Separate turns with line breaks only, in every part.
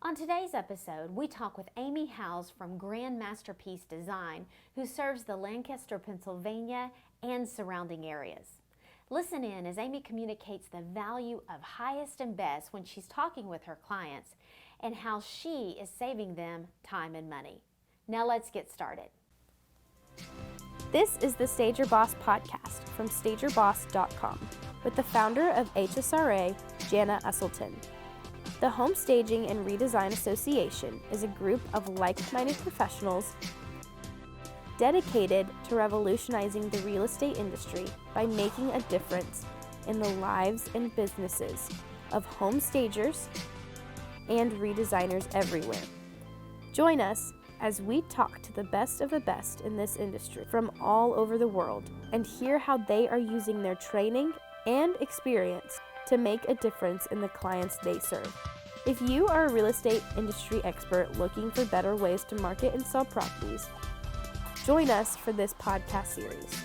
On today's episode, we talk with Amie Howes from Grand Masterpiece Design, who serves the Lancaster, Pennsylvania and surrounding areas. Listen in as Amie communicates the value of highest and best when she's talking with her clients and how she is saving them time and money. Now let's get started.
This is the Stage Your Boss podcast from StageYourBoss.com with the founder of HSRA, Jana Uselton. The Home Staging and Redesign Association is a group of like-minded professionals dedicated to revolutionizing the real estate industry by making a difference in the lives and businesses of home stagers and redesigners everywhere. Join us as we talk to the best of the best in this industry from all over the world and hear how they are using their training and experience to make a difference in the clients they serve. If you are a real estate industry expert looking for better ways to market and sell properties, join us for this podcast series.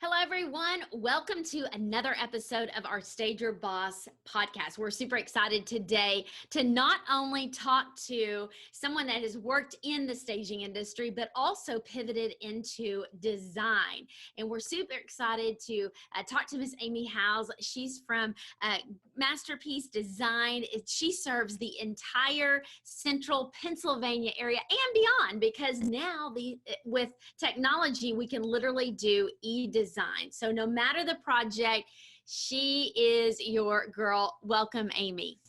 Hello, everyone. Welcome to another episode of our Stage Your Boss podcast. We're super excited today to not only talk to someone that has worked in the staging industry, but also pivoted into design. And we're super excited to talk to Miss Amie Howes. She's from Masterpiece Design. She serves the entire central Pennsylvania area and beyond, because now with technology, we can literally do e-design. So no matter the project, she is your girl. Welcome, Amie.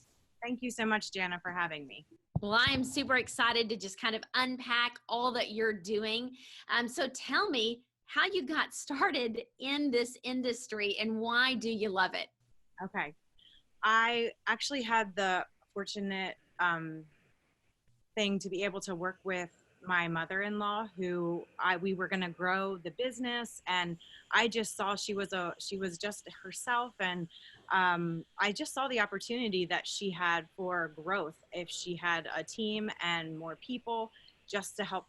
Thank you so much, Jana, for having me.
Well, I am super excited to just kind of unpack all that you're doing. So tell me how you got started in this industry and why do you love it?
Okay. I actually had the fortunate thing to be able to work with my mother-in-law, who we were going to grow the business, and I just saw she was just herself, and I just saw the opportunity that she had for growth if she had a team and more people just to help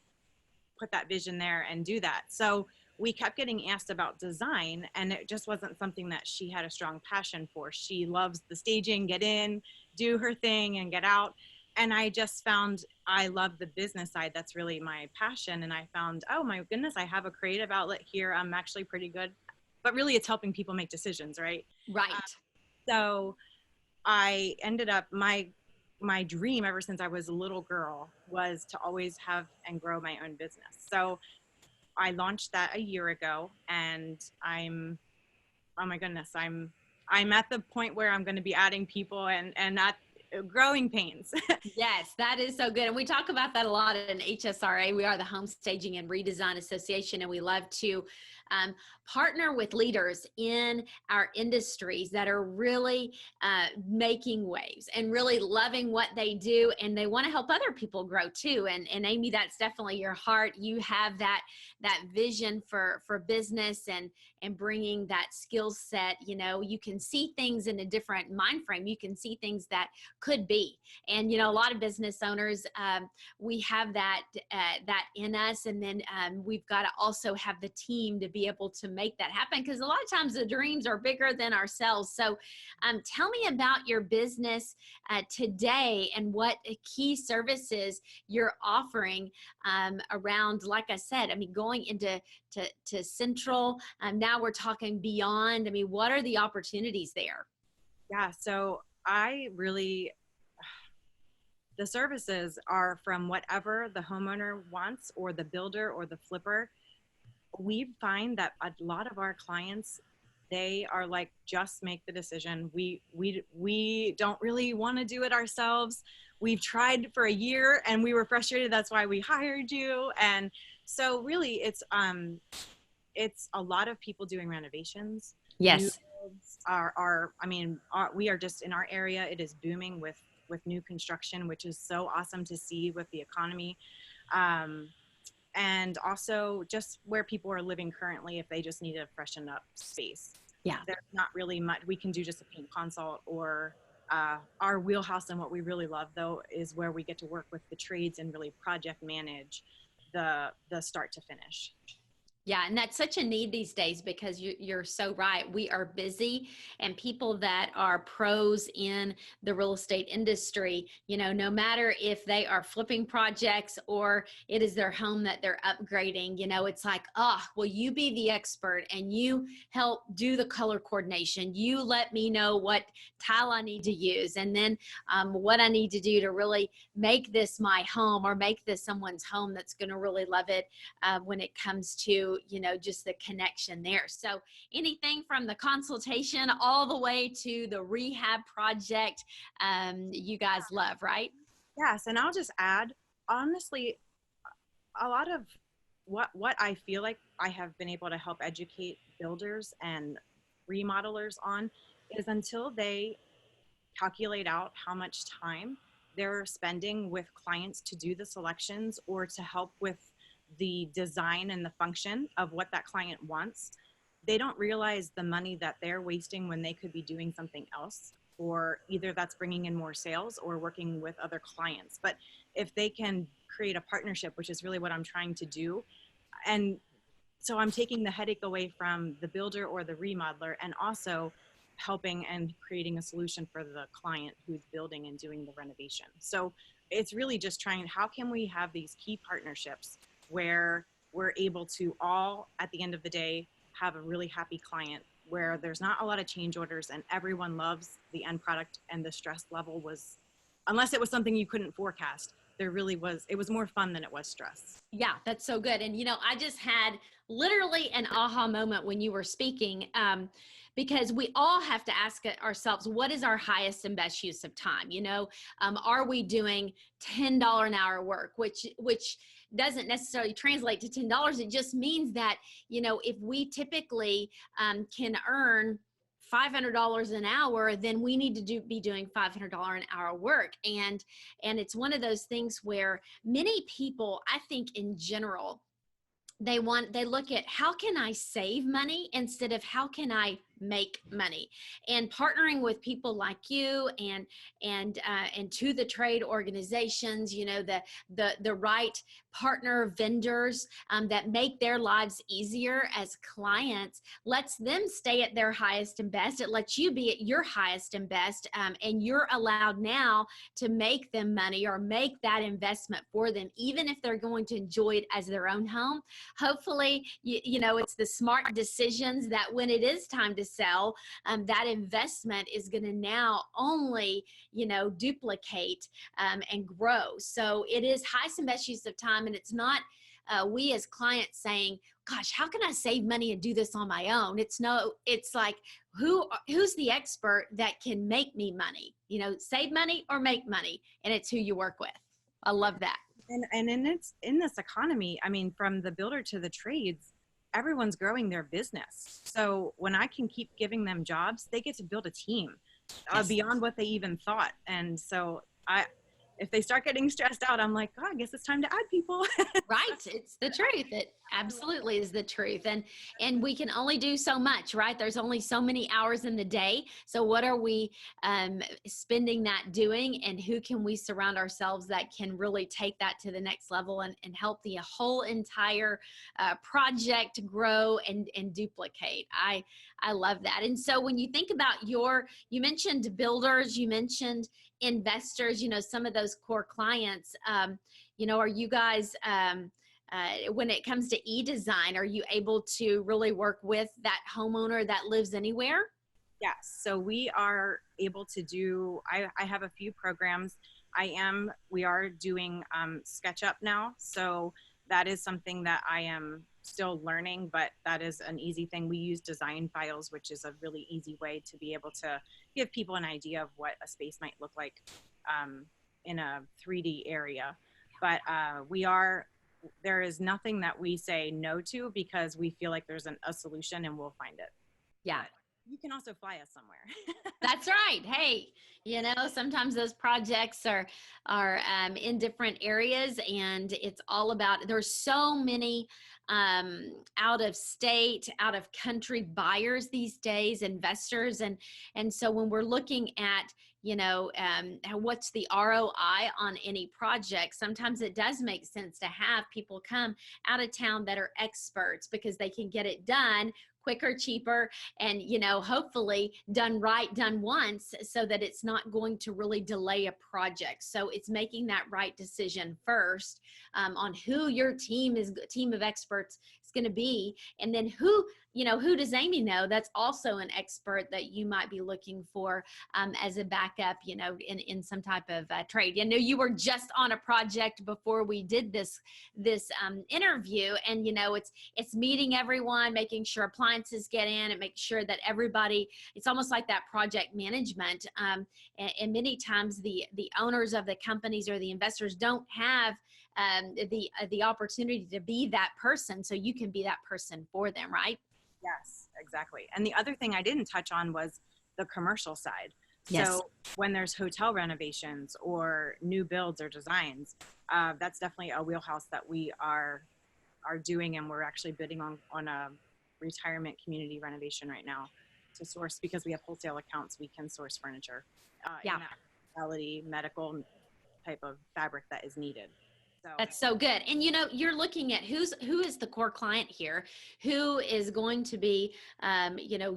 put that vision there and do that. So we kept getting asked about design, and it just wasn't something that she had a strong passion for. She loves the staging, get in, do her thing, and get out. And I just found I love the business side. That's really my passion. And I found, oh my goodness, I have a creative outlet here. I'm actually pretty good. But really, it's helping people make decisions, right?
Right.
So I ended up, my dream ever since I was a little girl was to always have and grow my own business. So I launched that a year ago, and oh my goodness, I'm at the point where I'm going to be adding people and not growing pains.
Yes, that is so good. And we talk about that a lot in HSRA. We are the Home Staging and Redesign Association, and we love to partner with leaders in our industries that are really making waves and really loving what they do, and they want to help other people grow too. And Amie, that's definitely your heart. You have that vision for business and bringing that skill set. You know, you can see things in a different mind frame. You can see things that could be. And, you know, a lot of business owners, we have that in us. And then we've got to also have the team to be able to make that happen, because a lot of times the dreams are bigger than ourselves. So tell me about your business today and what key services you're offering around, like I said, I mean, going into to central. Now we're talking beyond. I mean, what are the opportunities there?
Yeah, so the services are from whatever the homeowner wants, or the builder or the flipper. We find that a lot of our clients, they are like, just make the decision. We don't really want to do it ourselves. We've tried for a year and we were frustrated. That's why we hired you. And so really it's a lot of people doing renovations.
Yes.
We are just in our area. It is booming with new construction, which is so awesome to see with the economy. And also just where people are living currently, if they just need a freshen up space.
Yeah.
There's not really much. We can do just a paint consult, or our wheelhouse, and what we really love though is where we get to work with the trades and really project manage the start to finish.
Yeah, and that's such a need these days because you're so right. We are busy, and people that are pros in the real estate industry, no matter if they are flipping projects or it is their home that they're upgrading, it's like, oh, well, you be the expert and you help do the color coordination. You let me know what tile I need to use, and then what I need to do to really make this my home or make this someone's home that's going to really love it when it comes to just the connection there. So anything from the consultation all the way to the rehab project, you guys love, right?
Yes, and I'll just add, honestly, a lot of what I feel like I have been able to help educate builders and remodelers on is until they calculate out how much time they're spending with clients to do the selections or to help with the design and the function of what that client wants, they don't realize the money that they're wasting when they could be doing something else, or either that's bringing in more sales or working with other clients. But if they can create a partnership, which is really what I'm trying to do, and so I'm taking the headache away from the builder or the remodeler, and also helping and creating a solution for the client who's building and doing the renovation. So it's really just trying, how can we have these key partnerships where we're able to all, at the end of the day, have a really happy client, where there's not a lot of change orders and everyone loves the end product, and the stress level was, unless it was something you couldn't forecast, there really was, it was more fun than it was stress.
Yeah, that's so good. And, I just had literally an aha moment when you were speaking, because we all have to ask ourselves, what is our highest and best use of time? Are we doing $10 an hour work, which doesn't necessarily translate to $10. It just means that, if we typically can earn $500 an hour, then we need to be doing $500 an hour work. And it's one of those things where many people, I think in general, they look at how can I save money instead of how can I make money. And partnering with people like you and to the trade organizations, the right partner vendors that make their lives easier as clients, lets them stay at their highest and best. It lets you be at your highest and best, and you're allowed now to make them money or make that investment for them, even if they're going to enjoy it as their own home. Hopefully, it's the smart decisions that when it is time to sell, that investment is going to now only, duplicate and grow. So it is highest and best use of time. And it's not we as clients saying, gosh, how can I save money and do this on my own? It's like, who's the expert that can make me money, save money or make money? And it's who you work with. I love that.
And in this economy, I mean, from the builder to the trades, everyone's growing their business. So when I can keep giving them jobs, they get to build a team beyond what they even thought. And so if they start getting stressed out, I'm like, oh, I guess it's time to add people.
Right. It's the truth. It absolutely is the truth. And we can only do so much, right? There's only so many hours in the day. So what are we spending that doing, and who can we surround ourselves that can really take that to the next level and help the whole entire project grow and duplicate? I love that. And so when you think about you mentioned builders, you mentioned investors, some of those core clients, are you guys, when it comes to e-design, are you able to really work with that homeowner that lives anywhere?
Yes. So we are able to do, I have a few programs. We are doing SketchUp now. So that is something that I am still learning, but that is an easy thing. We use design files, which is a really easy way to be able to give people an idea of what a space might look like in a 3D area. But there is nothing that we say no to, because we feel like there's a solution and we'll find it.
Yeah.
You can also fly us somewhere.
That's right. Hey, sometimes those projects are in different areas, and it's all about. There's so many out of state, out of country buyers these days, investors, and so when we're looking at what's the ROI on any project, sometimes it does make sense to have people come out of town that are experts because they can get it done quicker, cheaper, and hopefully done right, done once, so that it's not going to really delay a project. So it's making that right decision first on who your team of experts is going to be, and then who does Amie know that's also an expert that you might be looking for as a backup, in some type of trade. You were just on a project before we did this interview, and it's meeting everyone, making sure appliances get in, and make sure that everybody. It's almost like that project management, and many times the owners of the companies or the investors don't have the opportunity to be that person, so you can be that person for them, right?
Yes, exactly. And the other thing I didn't touch on was the commercial side.
Yes.
So when there's hotel renovations or new builds or designs, that's definitely a wheelhouse that we are doing, and we're actually bidding on a retirement community renovation right now to source, because we have wholesale accounts, we can source furniture in that quality medical type of fabric that is needed.
That's so good. And you're looking at who is the core client here, who is going to be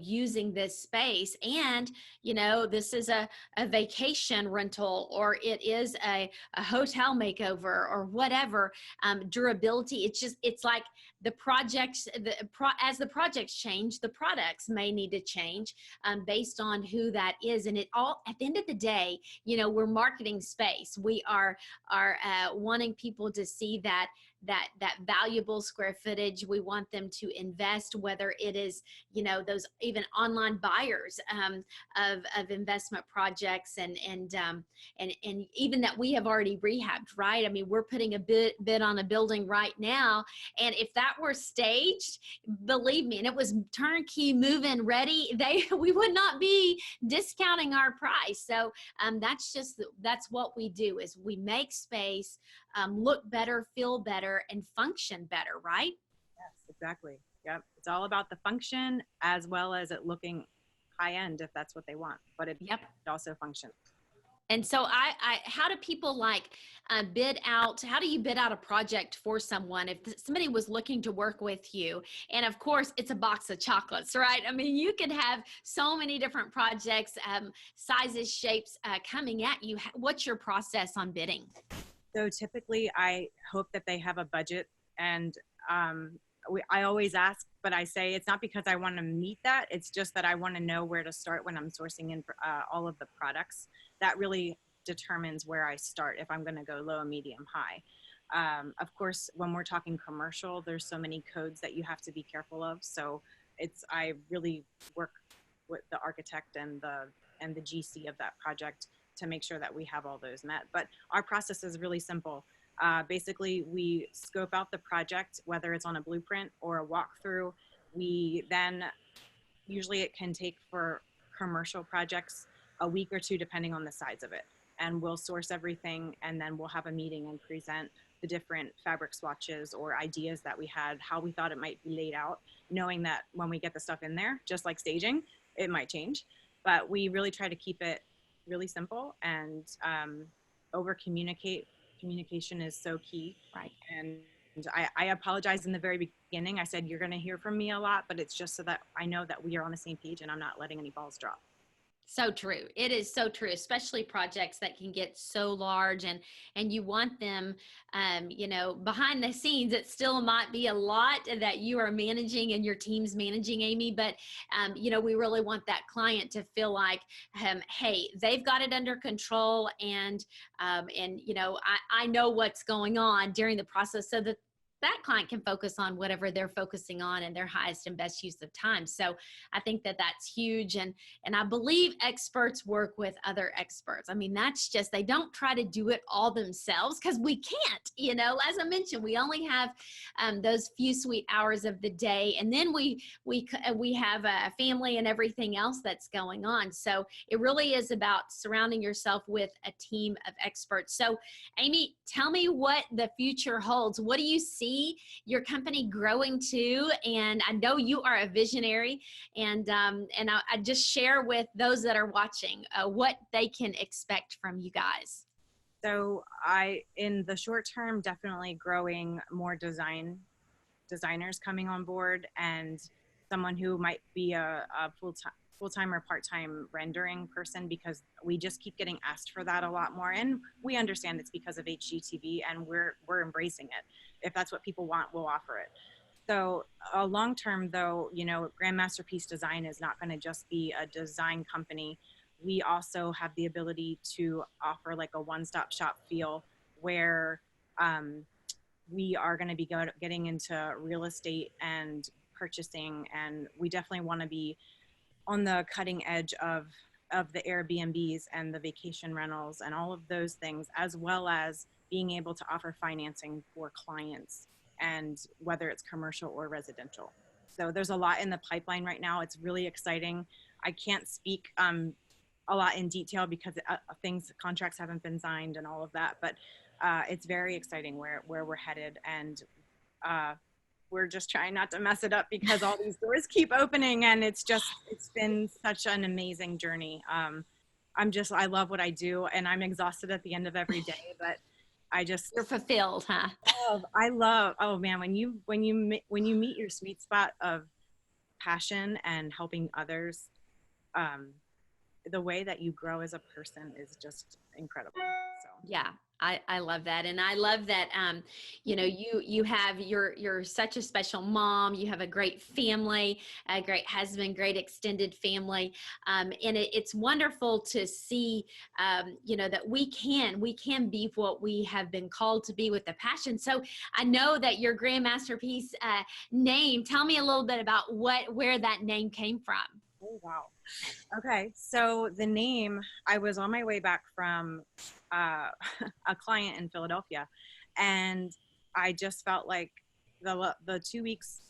using this space. And this is a vacation rental, or it is a hotel makeover, or whatever. Durability, it's like the projects, as the projects change, the products may need to change based on who that is. And it all, at the end of the day, we're marketing space. We are wanting people to see that valuable square footage. We want them to invest, whether it is those even online buyers of investment projects, and even that we have already rehabbed, right? I mean, we're putting a bid on a building right now, and if that were staged, believe me, and it was turnkey, move-in ready, we would not be discounting our price. So that's what we do, is we make space look better, feel better, and function better, right?
Yes, exactly. Yep. It's all about the function as well as it looking high end, if that's what they want, but it also functions.
And so how do people bid out? How do you bid out a project for someone if somebody was looking to work with you? And of course, it's a box of chocolates, right? I mean, you could have so many different projects, sizes, shapes coming at you. What's your process on bidding?
So typically I hope that they have a budget, and I always ask, but I say it's not because I want to meet that. It's just that I want to know where to start when I'm sourcing in all of the products. That really determines where I start, if I'm going to go low, medium, high. Of course, when we're talking commercial, there's so many codes that you have to be careful of. So I really work with the architect and the GC of that project to make sure that we have all those met. But our process is really simple. Basically, we scope out the project, whether it's on a blueprint or a walkthrough. We then, usually it can take for commercial projects a week or two, depending on the size of it. And we'll source everything, and then we'll have a meeting and present the different fabric swatches or ideas that we had, how we thought it might be laid out, knowing that when we get the stuff in there, just like staging, it might change. But we really try to keep it really simple and over communicate. Communication is so key.
Right.
And I apologize in the very beginning. I said, you're going to hear from me a lot, but it's just so that I know that we are on the same page and I'm not letting any balls drop.
So true. It is so true, especially projects that can get so large, and you want them, behind the scenes. It still might be a lot that you are managing and your team's managing, Amie, but, we really want that client to feel like, hey, they've got it under control, and I know what's going on during the process, so that that client can focus on whatever they're focusing on and their highest and best use of time. So I think that that's huge. And I believe experts work with other experts. I mean, that's just, they don't try to do it all themselves, because we can't, you know, as I mentioned, we only have those few sweet hours of the day. And then we have a family and everything else that's going on. So it really is about surrounding yourself with a team of experts. So Amie, tell me what the future holds. What do you see your company growing to? And I know you are a visionary, and I just share with those that are watching what they can expect from you guys.
So in the short term, definitely growing more designers coming on board, and someone who might be a full-time or part-time rendering person, because we just keep getting asked for that a lot more. And we understand it's because of HGTV, and we're embracing it. If that's what people want, we'll offer it. So long term though, you know, Grand Masterpiece Design is not going to just be a design company. We also have the ability to offer like a one-stop shop feel, where we are going to be getting into real estate and purchasing, and we definitely want to be on the cutting edge of the Airbnbs and the vacation rentals and all of those things, as well as being able to offer financing for clients, and whether it's commercial or residential. So there's a lot in the pipeline right now. It's really exciting. I can't speak a lot in detail because contracts haven't been signed and all of that, but it's very exciting where we're headed, and we're just trying not to mess it up, because all these doors keep opening, and it's been such an amazing journey. I love what I do, and I'm exhausted at the end of every day, but
You're fulfilled, huh?
Oh man, when you meet your sweet spot of passion and helping others, the way that you grow as a person is just incredible. So
Yeah, I love that. And I love that, you know, you're such a special mom. You have a great family, a great husband, great extended family. And it's wonderful to see, you know, that we can be what we have been called to be with the passion. So I know that your Grand Masterpiece name, tell me a little bit about where that name came from.
Oh, wow. Okay. So the name, I was on my way back from a client in Philadelphia, and I just felt like the 2 weeks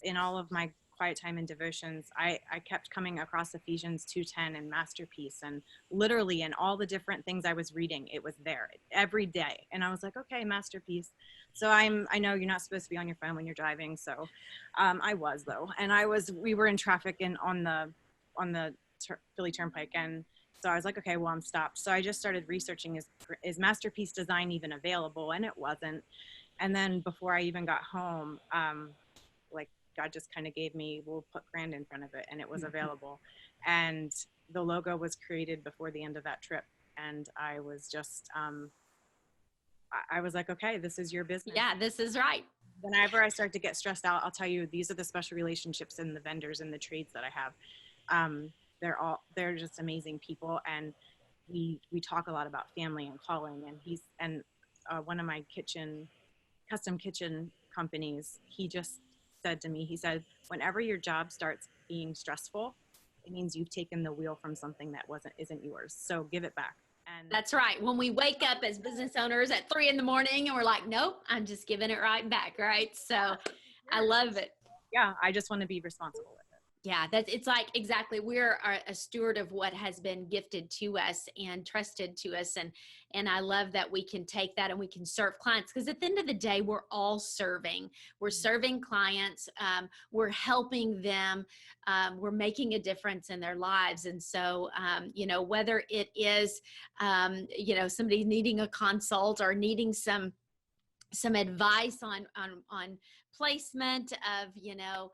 in all of my quiet time and devotions, I kept coming across Ephesians 2:10 and Masterpiece, and literally in all the different things I was reading, it was there every day. And I was like, okay, Masterpiece. So I know you're not supposed to be on your phone when you're driving. So I was though. And we were in traffic on the Philly Turnpike. And so I was like, okay, well, I'm stopped. So I just started researching, is Masterpiece Design even available? And it wasn't. And then before I even got home, like God just kind of gave me, we'll put Grand in front of it, and it was available. And the logo was created before the end of that trip. And I was just, I was like, okay, this is your business.
Yeah, this is right.
Whenever I start to get stressed out, I'll tell you, these are the special relationships and the vendors and the trades that I have. They're just amazing people. And we talk a lot about family and calling, and one of my custom kitchen companies, he just said to me, he said, whenever your job starts being stressful, it means you've taken the wheel from something that isn't yours. So give it back. And
that's right. When we wake up as business owners at 3 a.m. and we're like, nope, I'm just giving it right back. Right. So I love it.
Yeah. I just want to be responsible with it.
Yeah, it's like, exactly. We're a steward of what has been gifted to us and trusted to us. And I love that we can take that and we can serve clients, because at the end of the day, we're all serving. We're serving clients. We're helping them. We're making a difference in their lives. And so, you know, whether it is, you know, somebody needing a consult or needing some advice on placement of, you know,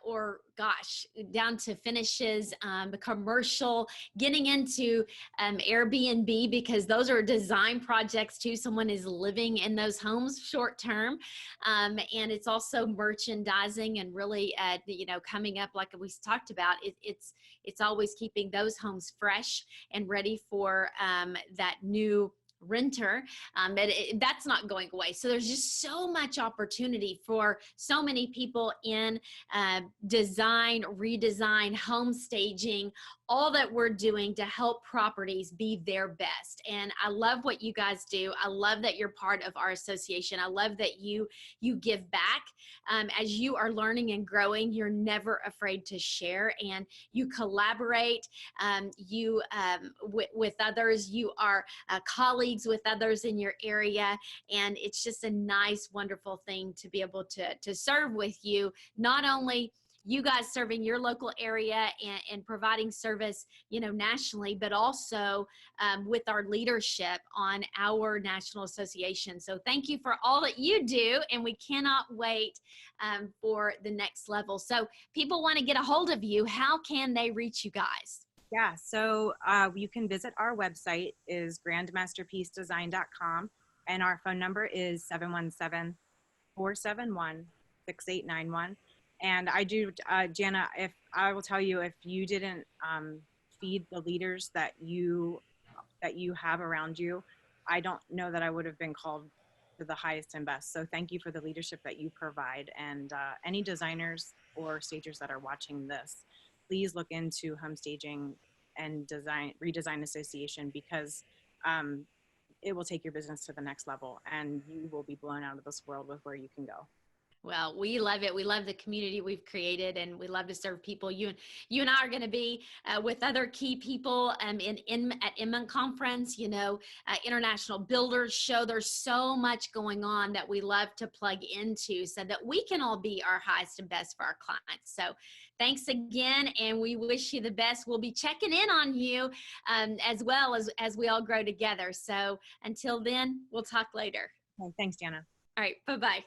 or gosh, down to finishes, the commercial, getting into Airbnb, because those are design projects too. Someone is living in those homes short term. And it's also merchandising and really, you know, coming up, like we talked about, it's always keeping those homes fresh and ready for that new renter, but that's not going away. So there's just so much opportunity for so many people in design, redesign, home staging, all that we're doing to help properties be their best. And I love what you guys do. I love that you're part of our association. I love that you give back. As you are learning and growing, you're never afraid to share, and you collaborate with others. You are colleagues with others in your area, and it's just a nice, wonderful thing to be able to serve with you, not only you guys serving your local area and providing service, nationally, but also with our leadership on our national association. So thank you for all that you do, and we cannot wait for the next level. So people want to get a hold of you. How can they reach you guys?
Yeah, so you can visit our website, is grandmasterpiecedesign.com, and our phone number is 717-471-6891. And I do, Jana, if I will tell you, if you didn't feed the leaders that you have around you, I don't know that I would have been called to the highest and best. So thank you for the leadership that you provide. And any designers or stagers that are watching this, please look into Home Staging and Redesign Association, because it will take your business to the next level, and you will be blown out of this world with where you can go.
Well, we love it. We love the community we've created, and we love to serve people. You and I are going to be with other key people at Inman Conference, International Builders Show. There's so much going on that we love to plug into so that we can all be our highest and best for our clients. So thanks again, and we wish you the best. We'll be checking in on you as well as we all grow together. So until then, we'll talk later.
Okay, thanks, Jana.
All right. Bye-bye.